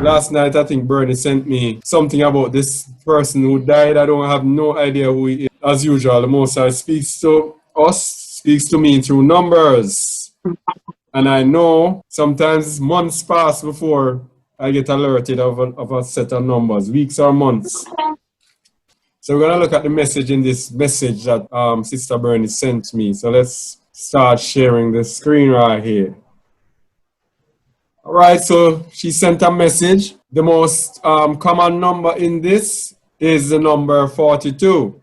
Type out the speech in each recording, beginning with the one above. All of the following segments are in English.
Last night, I think Bernie sent me something about this person who died. I don't have no idea who he is. As usual, the Most High speaks to us, speaks to me through numbers. And I know sometimes months pass before I get alerted of a set of numbers, weeks or months. So we're going to look at the message in this message that Sister Bernie sent me. So let's start sharing the screen right here. All right, so she sent a message. The most common number in this is the number 42.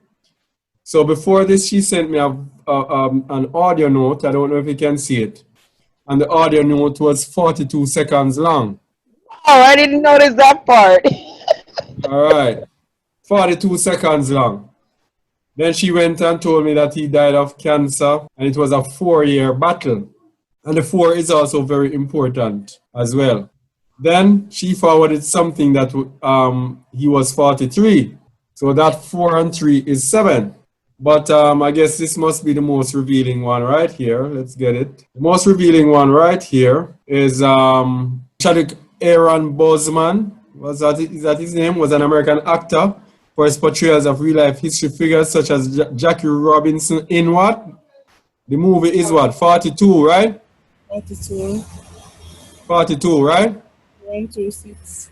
So before this, she sent me an audio note. I don't know if you can see it. And the audio note was 42 seconds long. Oh, I didn't notice that part. All right, 42 seconds long. Then she went and told me that he died of cancer, and it was a 4-year battle. And the 4 is also very important as well. Then she forwarded something that he was 43. So that 4 and 3 is 7. But I guess this must be the most revealing one right here. Let's get it. The most revealing one right here is Chadwick Boseman. Is that his name? Was an American actor for his portrayals of real-life history figures such as Jackie Robinson in what? The movie is what? 42, right? 42. 42, right? 126.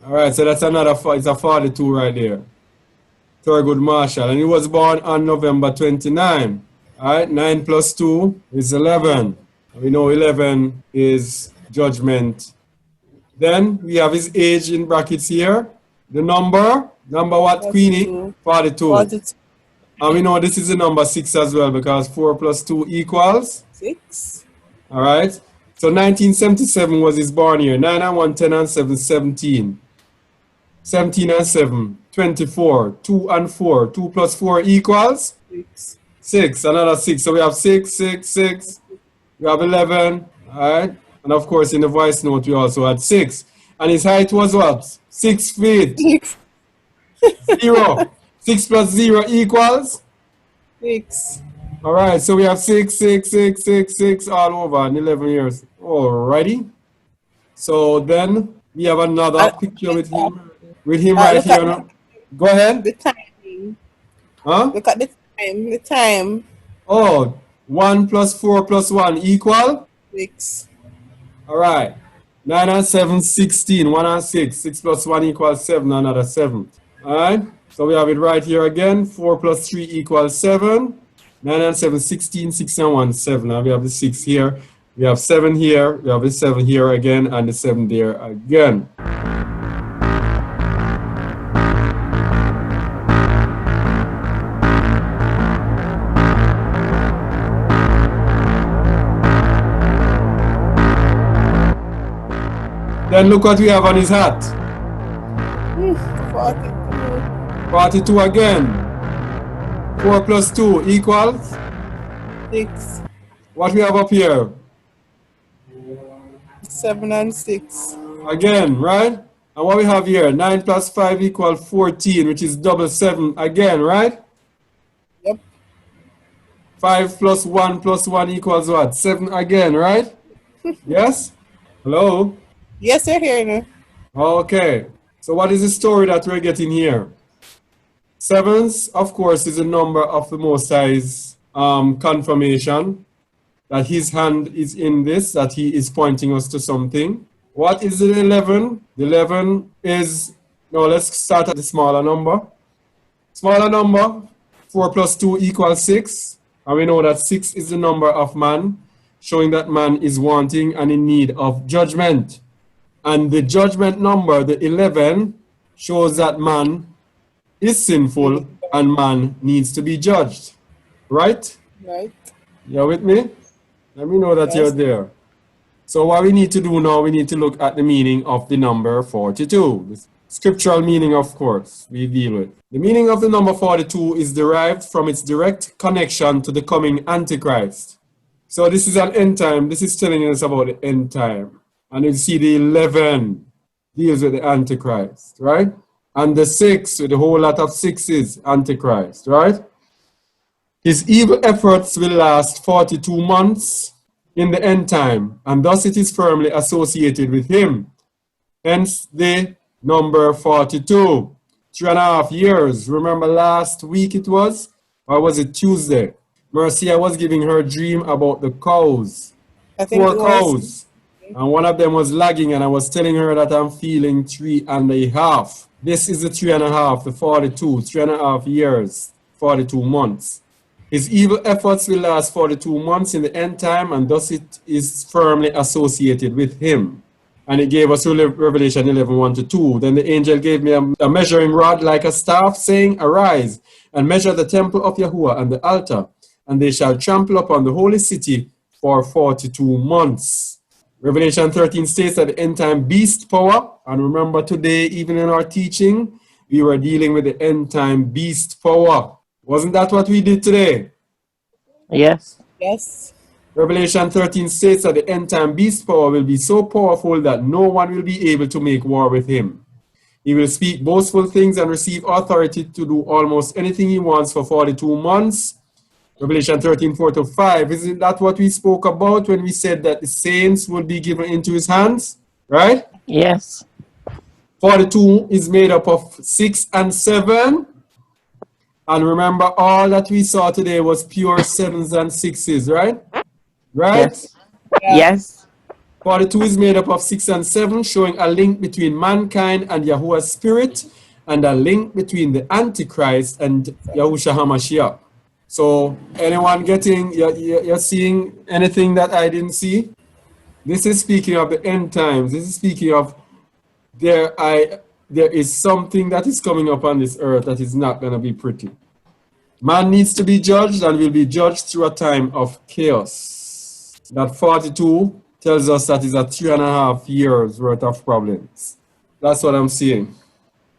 All right, so that's another, it's a 42 right there. Thurgood Marshall. And he was born on November 29. All right, 9 plus 2 is 11. We know 11 is judgment. Then we have his age in brackets here. The number what, 42. Queenie? 42. 42. And we know this is the number 6 as well because 4 plus 2 equals? 6. All right. So 1977 was his born year. 9 and 1, 10 and 7, 17. 17 and 7, 24. 2 and 4. 2 plus 4 equals? 6. 6. Another 6. So we have 6, 6, 6. We have 11. All right. And of course, in the voice note, we also had 6. And his height was what? 6 feet. 0. 6 plus 0 equals? 6. All right, so we have 6, 6, 6, 6, 6 all over in 11 years. Alrighty. So then we have another picture with him. With him right here. Go ahead. The timing. Huh? Look at the time. The time. Oh, 1 plus 4 plus 1 equal? 6. All right. 9 and 7, 16. 1 and 6. 6 plus 1 equals 7. Another 7. All right. So we have it right here again. 4 plus 3 equals 7. 9 and 7, 16, 6 and 1, 7. Now we have the 6 here. We have 7 here. We have the 7 here again and the 7 there again. Then look what we have on his hat. 42. 42 again. 4 plus 2 equals? 6. What we have up here? 7 and 6. Again, right? And what we have here? 9 plus 5 equals 14, which is double 7 again, right? Yep. 5 plus 1 equals what? 7 again, right? Yes? Hello? Yes, you're here now. Okay. So what is the story that we're getting here? 7s, of course, is a number of the Most High's confirmation that his hand is in this, that he is pointing us to something. What is the 11? The 11 is, no, let's start at the smaller number. Smaller number, 4 plus 2 equals 6. And we know that 6 is the number of man, showing that man is wanting and in need of judgment. And the judgment number, the 11, shows that man is sinful and man needs to be judged. Right? Right. You're with me? Let me know that Yes. you're there. So what we need to do now, we need to look at the meaning of the number 42. The scriptural meaning, of course, we deal with. The meaning of the number 42 is derived from its direct connection to the coming Antichrist. So this is an end time. This is telling us about the end time. And you see the 11 deals with the Antichrist, right? And the 6 with a whole lot of 6s, Antichrist, right? His evil efforts will last 42 months in the end time, and thus it is firmly associated with him. Hence the number 42. 3.5 years. Remember last week it was? Or was it Tuesday? Mercia was giving her dream about the cows. I think Four it was. cows. And one of them was lagging, and I was telling her that I'm feeling 3.5. This is the 3.5, the 42, 3.5 years, 42 months. His evil efforts will last 42 months in the end time, and thus it is firmly associated with him. And it gave us Revelation 11, 1 to 2. Then the angel gave me a measuring rod like a staff, saying, Arise, and measure the temple of Yahuwah and the altar, and they shall trample upon the holy city for 42 months. Revelation 13 states that the end time beast power, and remember today, even in our teaching, we were dealing with the end time beast power. Wasn't that what we did today? Yes. Yes. Revelation 13 states that the end time beast power will be so powerful that no one will be able to make war with him. He will speak boastful things and receive authority to do almost anything he wants for 42 months. Revelation 13, 4 to 5. Isn't that what we spoke about when we said that the saints would be given into his hands? Right? Yes. 42 is made up of 6 and 7. And remember, all that we saw today was pure 7s and 6s, right? Right? Yes. Yeah. Yes. 42 is made up of 6 and 7, showing a link between mankind and Yahuwah's spirit, and a link between the Antichrist and Yahushua HaMashiach. So, anyone you're seeing anything that I didn't see? This is speaking of the end times. This is speaking of there is something that is coming up on this earth that is not going to be pretty. Man needs to be judged, and will be judged through a time of chaos. That 42 tells us that is a 3.5 years worth of problems. That's what I'm seeing.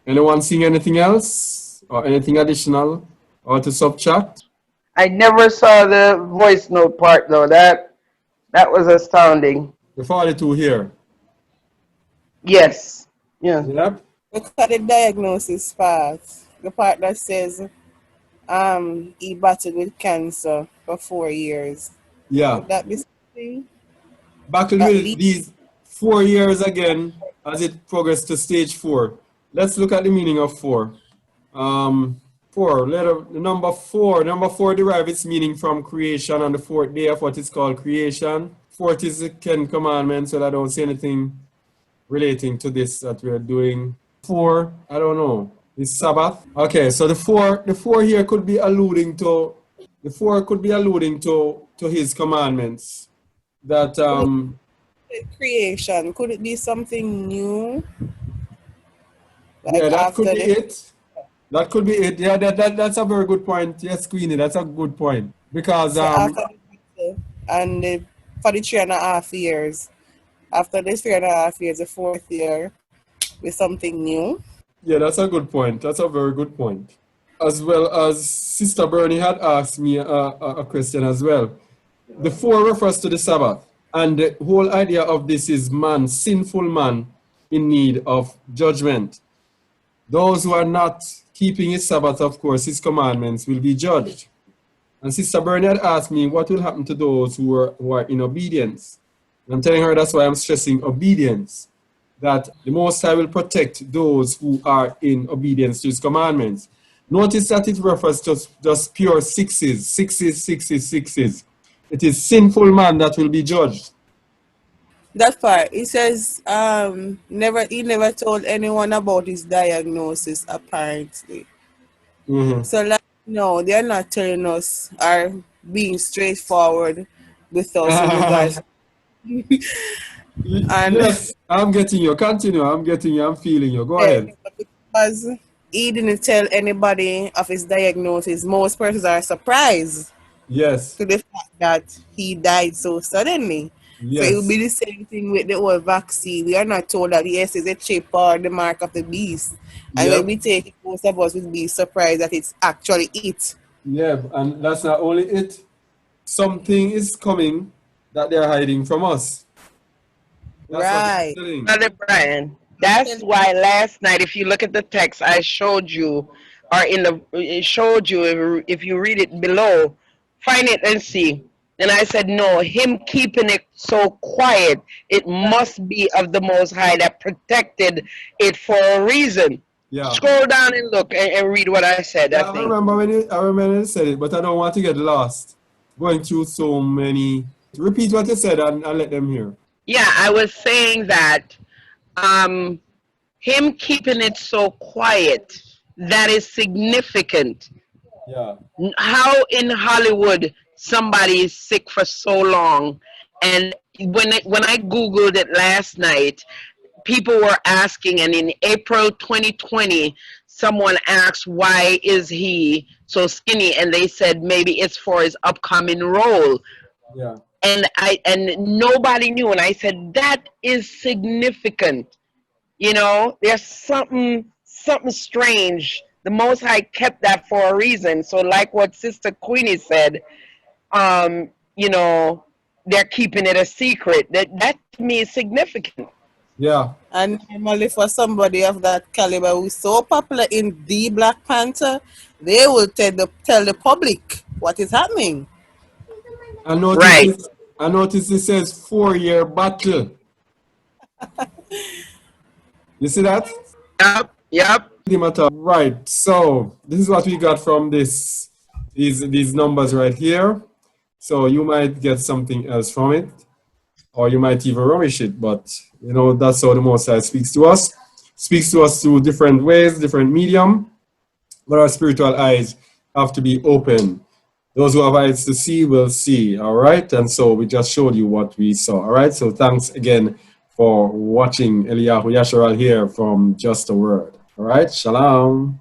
Anyone seeing anything else or anything additional or to subtract? I never saw the voice note part though. That was astounding. The 42 here. Yes. Yeah. Yep. Look at the diagnosis part. The part that says he battled with cancer for 4 years. Yeah. Would that be something? Battle At with least these 4 years again as it progressed to stage 4. Let's look at the meaning of 4. 4, the number 4. Number 4 derives its meaning from creation on the 4th day of what is called creation. 4th is the 10 commandments, so I don't see anything relating to this that we're doing. 4, I don't know. Is Sabbath. Okay, so the 4 here could be alluding to his commandments. That creation. Could it be something new? Like yeah, that could after be it. That could be it. Yeah, that's a very good point. Yes, Queenie, that's a good point. Because so after the and for the 3.5 years. After this 3.5 years, the 4th year with something new. yeah, that's a good point. That's a very good point. As well as Sister Bernie had asked me a question as well. The 4 refers to the Sabbath. And the whole idea of this is man, sinful man, in need of judgment. Those who are not keeping his Sabbath, of course, his commandments, will be judged. And Sister Bernie had asked me what will happen to those who are in obedience. And I'm telling her that's why I'm stressing obedience. That the Most High will protect those who are in obedience to his commandments. Notice that it refers to just pure 6s. It is sinful man that will be judged. That part, he says he never told anyone about his diagnosis, apparently. Mm-hmm. So like no, they're not telling us or being straightforward with us in regards and Yes, I'm getting you. Continue. I'm getting you. I'm feeling you. Go ahead. because he didn't tell anybody of his diagnosis, most persons are surprised Yes. to the fact that he died so suddenly. So it will be Yes. the same thing with the whole vaccine. We are not told that yes, it's a chip or the mark of the beast. And when we Yep. take it, most of us will be surprised that it's actually it. Yeah. And that's not only it. Something is coming that they're hiding from us. That's what they're Right. saying. Brother Brian, that's why last night, if you look at the text I showed you, or it showed you, if you read it below, find it and see. And I said, no, him keeping it so quiet, it must be of the Most High that protected it for a reason. Yeah. Scroll down and look and read what I said. Yeah, I I think. remember when you said it, but I don't want to get lost going through so many. Repeat what you said and let them hear. Yeah, I was saying that him keeping it so quiet, that is significant. Yeah. How in Hollywood somebody is sick for so long, and when I googled it last night, people were asking, and in April 2020 someone asked why is he so skinny, and they said maybe it's for his upcoming role. Yeah. And nobody knew, and I said that is significant. There's something strange. The Most High kept that for a reason. So like what Sister Queenie said, you know, they're keeping it a secret. That to me is significant. Yeah. And normally for somebody of that caliber who's so popular in the Black Panther, they will tell the public what is happening. I noticed Right. it. I noticed it says 4-year battle. You see that? Yep. Right. So this is what we got from these numbers right here. So you might get something else from it, or you might even rubbish it. But that's how the Most High speaks to us. Speaks to us through different ways, different medium. But our spiritual eyes have to be open. Those who have eyes to see will see. All right. And so we just showed you what we saw. All right. So thanks again for watching. Eliyahu Yasharal here from Just a Word. All right. Shalom.